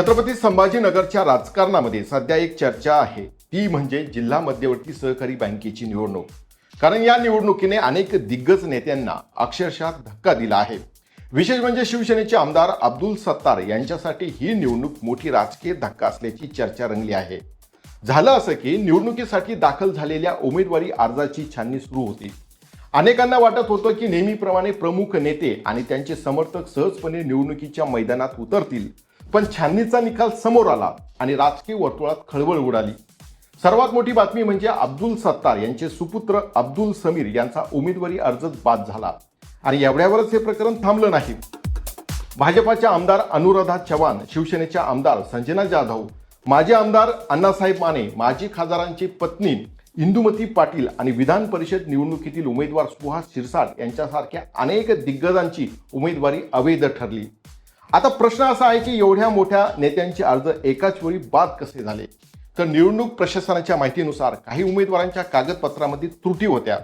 छत्रपती संभाजीनगरच्या राजकारणामध्ये सध्या एक चर्चा आहे, ती म्हणजे जिल्हा मध्यवर्ती सहकारी बँकेची निवडणूक. कारण या निवडणुकीने अनेक दिग्गज नेत्यांना अक्षरशः धक्का दिला आहे. विशेष म्हणजे शिवसेनेचे आमदार अब्दुल सत्तार यांच्यासाठी ही निवडणूक मोठी राजकीय धक्का असल्याची चर्चा रंगली आहे. झालं असं की निवडणुकीसाठी दाखल झालेल्या उमेदवारी अर्जाची छाननी सुरू होती. अनेकांना वाटत होतं की नेहमीप्रमाणे प्रमुख नेते आणि त्यांचे समर्थक सहजपणे निवडणुकीच्या मैदानात उतरतील, पण छाननीचा निकाल समोर आला आणि राजकीय वर्तुळात खळबळ उडाली. सर्वात मोठी बातमी म्हणजे अब्दुल सत्तार यांचे सुपुत्र अब्दुल समीर यांचा उमेदवारी अर्ज बाद झाला. आणि एवढ्यावरच हे प्रकरण थांबलं नाही. भाजपाच्या आमदार अनुराधा चव्हाण, शिवसेनेच्या आमदार संजना जाधव, माजी आमदार अण्णासाहेब माने, माजी खासदारांची पत्नी इंदुमती पाटील आणि विधान परिषद निवडणुकीतील उमेदवार सुहास शिरसाट यांच्यासारख्या अनेक दिग्गजांची उमेदवारी अवैध ठरली. आता प्रश्न असा आहे की एवढ्या मोठ्या नेत्यांचे अर्ज एकाच वेळी बाद कसे झाले? तर निवडणूक प्रशासनाच्या माहितीनुसार काही उमेदवारांच्या कागदपत्रामध्ये त्रुटी होत्या,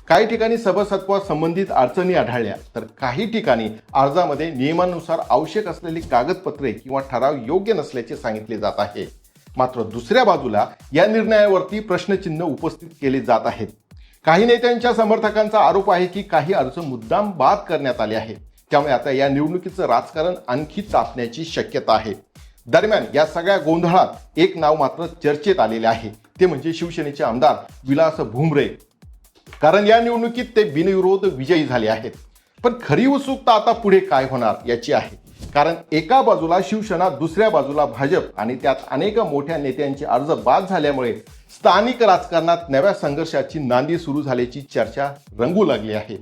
काही ठिकाणी सभासत्वा संबंधित अडचणी आढळल्या, तर काही ठिकाणी अर्जामध्ये नियमानुसार आवश्यक असलेली कागदपत्रे किंवा ठराव योग्य नसल्याचे सांगितले जात आहे. मात्र दुसऱ्या बाजूला या निर्णयावरती प्रश्नचिन्ह उपस्थित केले जात आहेत. काही नेत्यांच्या समर्थकांचा आरोप आहे की काही अर्ज मुद्दाम बाद करण्यात आले आहेत. त्यामुळे आता या निवडणुकीचं राजकारण आणखी तापण्याची शक्यता आहे. दरम्यान या सगळ्या गोंधळात एक नाव मात्र चर्चेत आलेले आहे, ते म्हणजे शिवसेनेचे आमदार विलास भुमरे. कारण या निवडणुकीत ते बिनविरोध विजयी झाले आहेत. पण खरी उत्सुकता आता पुढे काय होणार याची आहे. कारण एका बाजूला शिवसेना, दुसऱ्या बाजूला भाजप आणि त्यात अनेक मोठ्या नेत्यांचे अर्ज बाद झाल्यामुळे स्थानिक राजकारणात नव्या संघर्षाची नांदी सुरू झाल्याची चर्चा रंगू लागली आहे.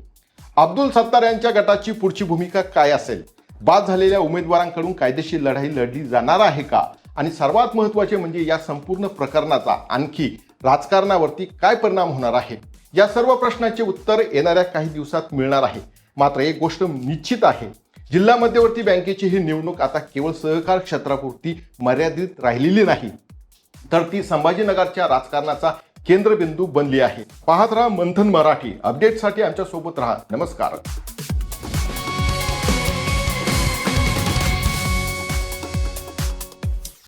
अब्दुल सत्तार यांच्या गटाची पुढची भूमिका काय असेल? बाद झालेल्या उमेदवारांकडून कायदेशीर लढाई लढली जाणार आहे का? आणि सर्वात महत्त्वाचे म्हणजे या संपूर्ण प्रकरणाचा आणखी राजकारणावरती काय परिणाम होणार आहे? या सर्व प्रश्नाचे उत्तर येणाऱ्या काही दिवसात मिळणार आहे. मात्र एक गोष्ट निश्चित आहे, जिल्हा मध्यवर्ती बँकेची ही निवडणूक आता केवळ सहकार क्षेत्रापुरती मर्यादित राहिलेली नाही, तर ती संभाजीनगरच्या राजकारणाचा केंद्रबिंदू बनली आहे. पाहत रहा मंथन मराठी. अपडेटसाठी आमच्या सोबत रहा. नमस्कार.